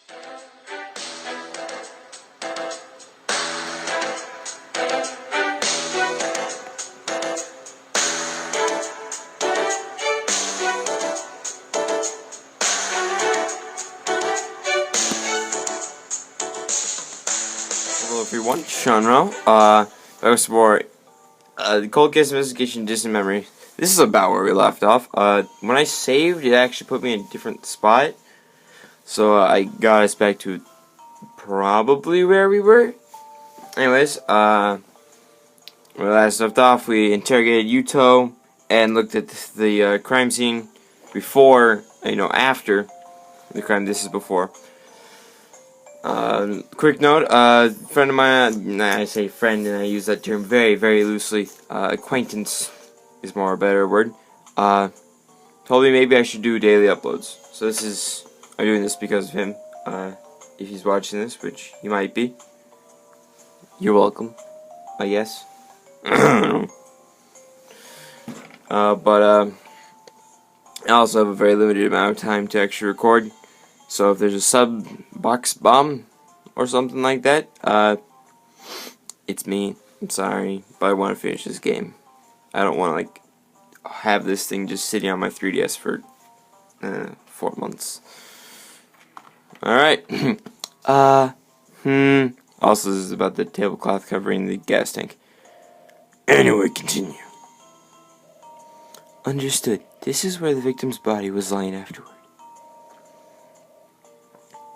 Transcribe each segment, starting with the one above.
Hello everyone, Sean Rowe. That was for the Cold Case Investigation Distant Memory. This is about where we left off. When I saved, it actually put me in a different spot. So I got us back to probably where we were. Anyways, where we last left off, we interrogated Yuto and looked at the crime scene before, after the crime. This is before. Quick note, friend of mine, I say friend and I use that term very, very loosely, acquaintance is more a better word, told me maybe I should do daily uploads. So I'm doing this because of him, if he's watching this, which he might be. You're welcome, I guess. I also have a very limited amount of time to actually record. So if there's a sub-box bomb or something like that, it's me. I'm sorry, but I want to finish this game. I don't want to, have this thing just sitting on my 3DS for 4 months. Alright. Also, this is about the tablecloth covering the gas tank. Anyway, continue. Understood. This is where the victim's body was lying afterward.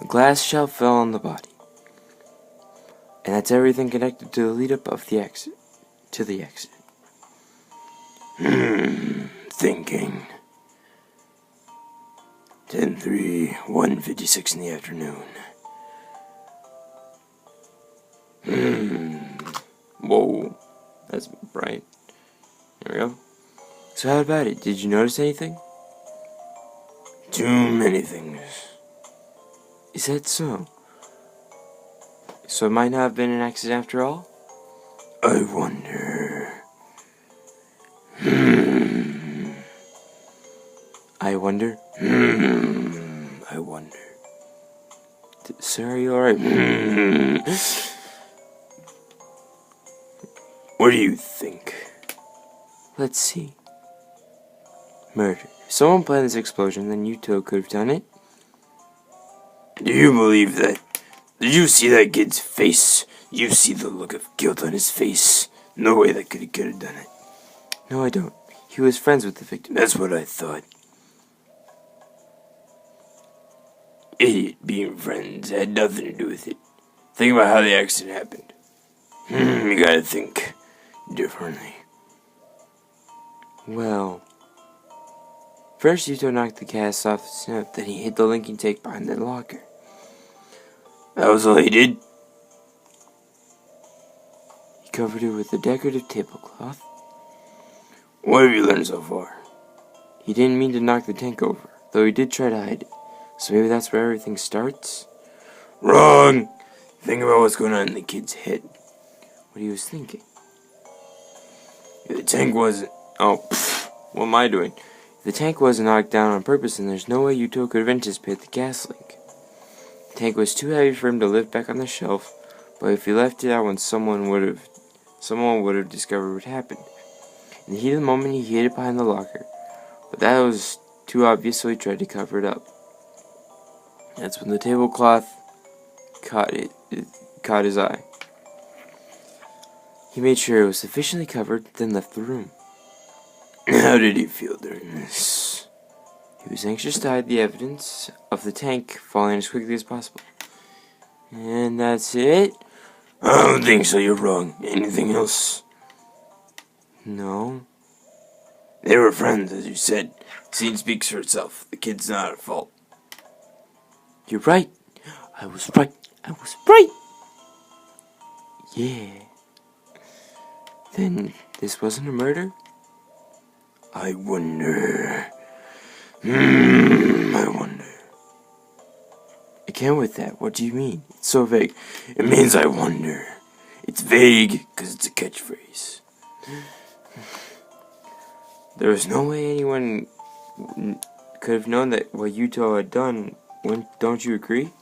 The glass shelf fell on the body. And that's everything connected to the lead-up of the accident. To the accident. Thinking. 10:03, 1:56 in the afternoon. Whoa. That's bright. There we go. So how about it? Did you notice anything? Too many things. Is that so? So it might not have been an accident after all? I wonder. I wonder. I wonder. Sir, are you alright? What do you think? Let's see. Murder. If someone planned this explosion, then Yuto could have done it. Do you believe that? Did you see that kid's face? You see the look of guilt on his face. No way that kid could have done it. No, I don't. He was friends with the victim. That's what I thought. Idiot being friends had nothing to do with it. Think about how the accident happened. You gotta think differently. Well, first Yuto knocked the cast off the snout, then he hid the linking tape behind the locker. That was all he did. He covered it with a decorative tablecloth. What have you learned so far? He didn't mean to knock the tank over, though he did try to hide it. So maybe that's where everything starts? Wrong! Think about what's going on in the kid's head. What he was thinking. If the tank wasn't... what am I doing? If the tank wasn't knocked down on purpose, then there's no way Yuto could have anticipated the gas leak. The tank was too heavy for him to lift back on the shelf, but if he left it out when someone would have discovered what happened. In the heat of the moment, he hid it behind the locker, but that was too obvious, so he tried to cover it up. That's when the tablecloth caught his eye. He made sure it was sufficiently covered, then left the room. How did he feel during this? He was anxious to hide the evidence of the tank falling as quickly as possible. And that's it? I don't think so, you're wrong. Anything else? No. They were friends, as you said. The scene speaks for itself. The kid's not at fault. You're right. I was right. Yeah. Then this wasn't a murder? I wonder. I wonder. Again with that, what do you mean? It's so vague. It means I wonder. It's vague because it's a catchphrase. There was no way anyone could have known that what Yuto had done. Don't you agree?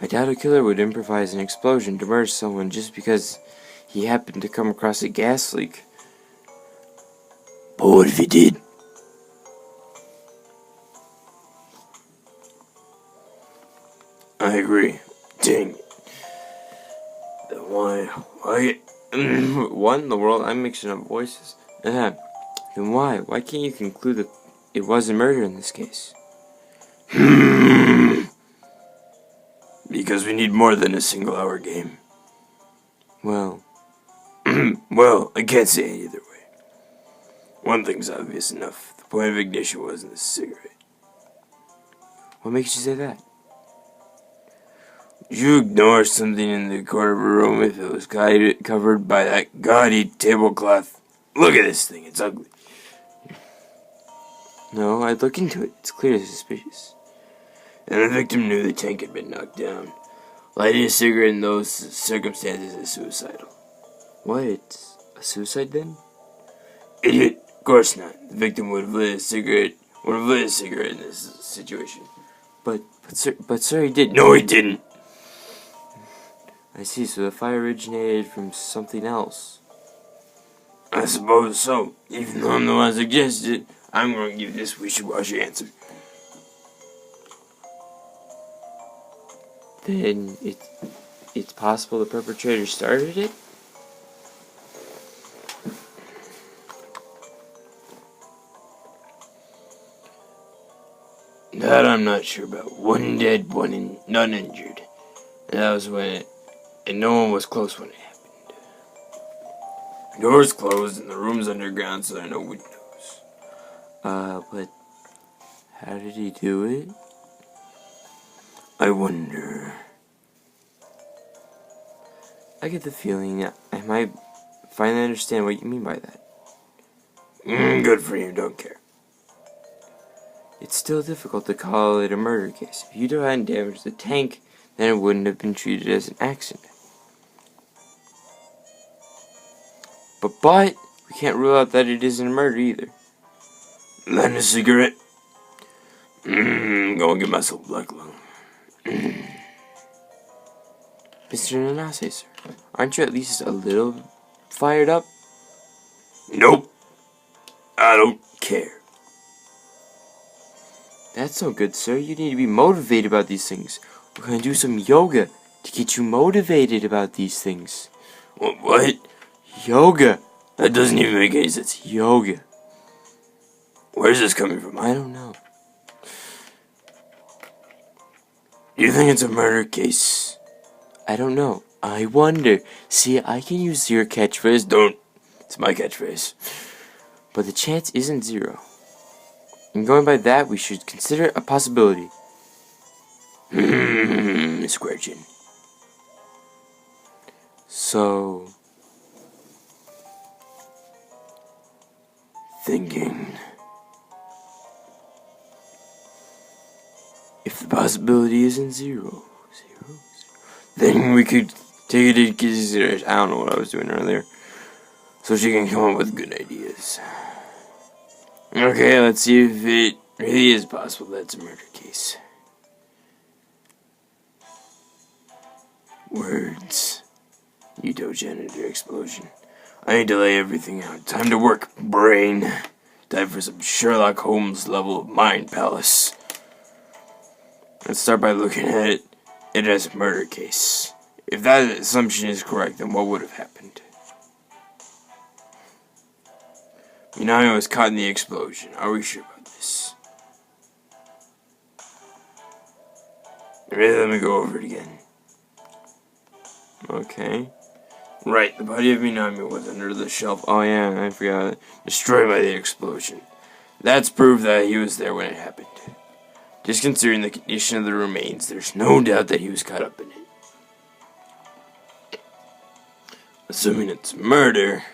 I doubt a killer would improvise an explosion to murder someone just because he happened to come across a gas leak. But what if he did? I agree. Dang it. Then why? What in the world? I'm mixing up voices. Then why? Why can't you conclude that it wasn't murder in this case? Because we need more than a single-hour game. Well, I can't say it either way. One thing's obvious enough. The point of ignition wasn't the cigarette. What makes you say that? You ignore something in the corner of a room if it was covered by that gaudy tablecloth. Look at this thing, it's ugly. No, I'd look into it. It's clearly suspicious. And the victim knew the tank had been knocked down. Lighting a cigarette in those circumstances is suicidal. What? It's a suicide then? Idiot. Of course not. The victim would have lit a cigarette in this situation. But sir, he did. No, he didn't. I see, so the fire originated from something else. I suppose so. Even though I'm the one who suggested it, I'm going to give this wishy-washy answer. Then it's possible the perpetrator started it? That I'm not sure about. One dead, none injured. And that was and no one was close when it happened. Doors closed and the room's underground, so there are no windows. But how did he do it? I wonder. I get the feeling I might finally understand what you mean by that. Good for you, don't care. It's still difficult to call it a murder case. If you hadn't damaged the tank, then it wouldn't have been treated as an accident. But we can't rule out that it isn't a murder either. Light a cigarette. Go and get myself a black lung. Mr. Nanase, sir, aren't you at least a little fired up? Nope. I don't care. That's no good, sir. You need to be motivated about these things. We're going to do some yoga to get you motivated about these things. What? Yoga. That doesn't even make any sense. Yoga. Where's this coming from? I don't know. Do you think it's a murder case? I don't know. I wonder. See, I can use your catchphrase. Don't. It's my catchphrase. But the chance isn't zero. And going by that, we should consider it a possibility. Miss Gretchen. So, thinking. If the possibility isn't zero, then we could take it into consideration. I don't know what I was doing earlier. So she can come up with good ideas. Okay, let's see if it really is possible that's a murder case. Words. Janitor explosion. I need to lay everything out. Time to work, brain. Time for some Sherlock Holmes level of mind palace. Let's start by looking at it as a murder case. If that assumption is correct, then what would have happened? Minami was caught in the explosion. Are we sure about this? Really, let me go over it again. Okay. Right, the body of Minami was under the shelf. Oh yeah, I forgot. Destroyed by the explosion. That's proof that he was there when it happened. Just considering the condition of the remains, there's no doubt that he was caught up in it. Assuming it's murder.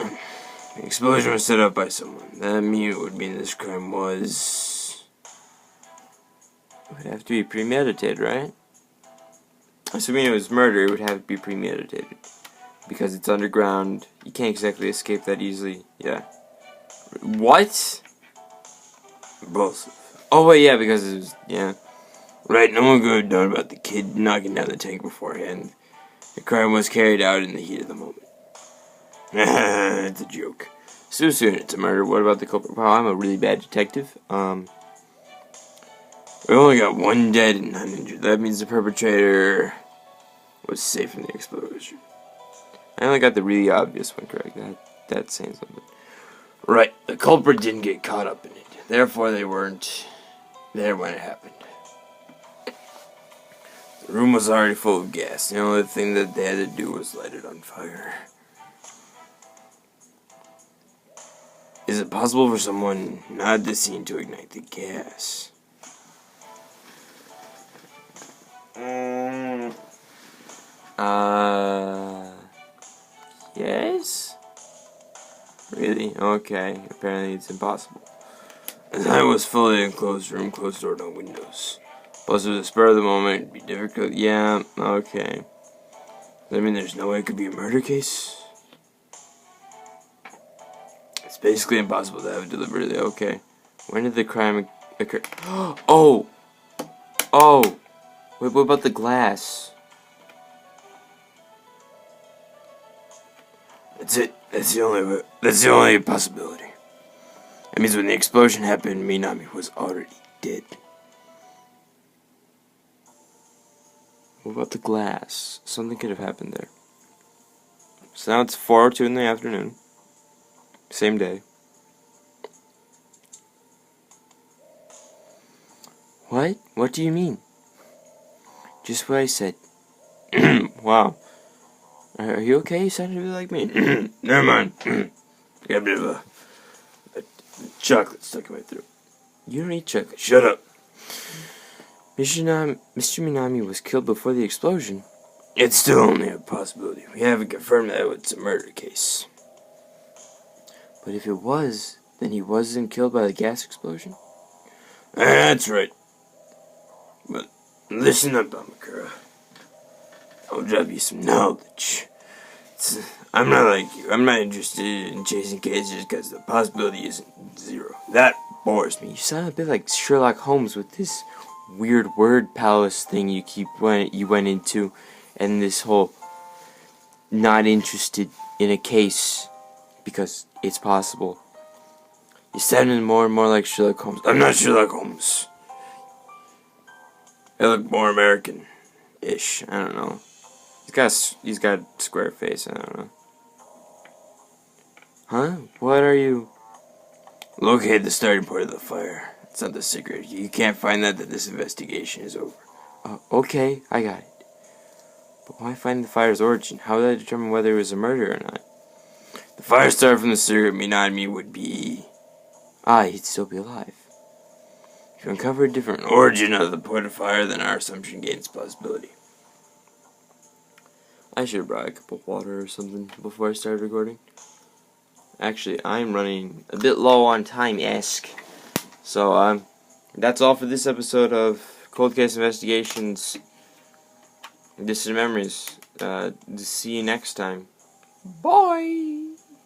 The explosion was set up by someone. That would mean this crime was... It would have to be premeditated, right? Assuming it was murder, it would have to be premeditated. Because it's underground, you can't exactly escape that easily. Yeah. What? Bullshit. Oh, wait, yeah, because it was, yeah. Right, no one could have known about the kid knocking down the tank beforehand. The crime was carried out in the heat of the moment. It's a joke. So soon, it's a murder. What about the culprit? Wow, I'm a really bad detective. We only got one dead and none injured. That means the perpetrator was safe from the explosion. I only got the really obvious one correct. That's saying something. Right, the culprit didn't get caught up in it. Therefore, they weren't there when it happened. The room was already full of gas. The only thing that they had to do was light it on fire. Is it possible for someone not at the scene to ignite the gas? Yes? Really? Okay. Apparently it's impossible. The night was fully enclosed room, closed door, no windows. Plus, with the spur of the moment, it'd be difficult. Yeah, okay. I mean, there's no way it could be a murder case? It's basically impossible to have it deliberately. Okay. When did the crime occur? Oh! Oh! Wait, what about the glass? That's it. That's the only possibility. That means when the explosion happened, Minami was already dead. What about the glass? Something could have happened there. So now it's 4:02 in the afternoon. Same day. What? What do you mean? Just what I said. Wow. Are you okay? You sounded really like me. Never mind. I got a bit of a chocolate stuck in my throat. You don't eat chocolate. Shut up. Mr. Minami was killed before the explosion. It's still only a possibility. We haven't confirmed that it's a murder case. But if it was, then he wasn't killed by the gas explosion? That's right. But listen up, Amakura. I'll drop you some knowledge. I'm not like you. I'm not interested in chasing cases because the possibility isn't zero. That bores me. You sound a bit like Sherlock Holmes with this weird word palace thing you went into, and this whole not interested in a case because it's possible. You sounded more and more like Sherlock Holmes. I'm not Sherlock Holmes. I look more American-ish. I don't know. He's got a square face. I don't know. Huh? What are you? Locate the starting point of the fire. It's not the secret. You can't find that this investigation is over. Okay, I got it. But why find the fire's origin? How would I determine whether it was a murder or not? The fire started from the cigarette. Minami would be... he'd still be alive. If you uncover a different origin of the point of fire, then our assumption gains plausibility. I should have brought a cup of water or something before I started recording. Actually, I'm running a bit low on time-esque. So, that's all for this episode of Cold Case Investigations. Distant Memories. See you next time. Bye!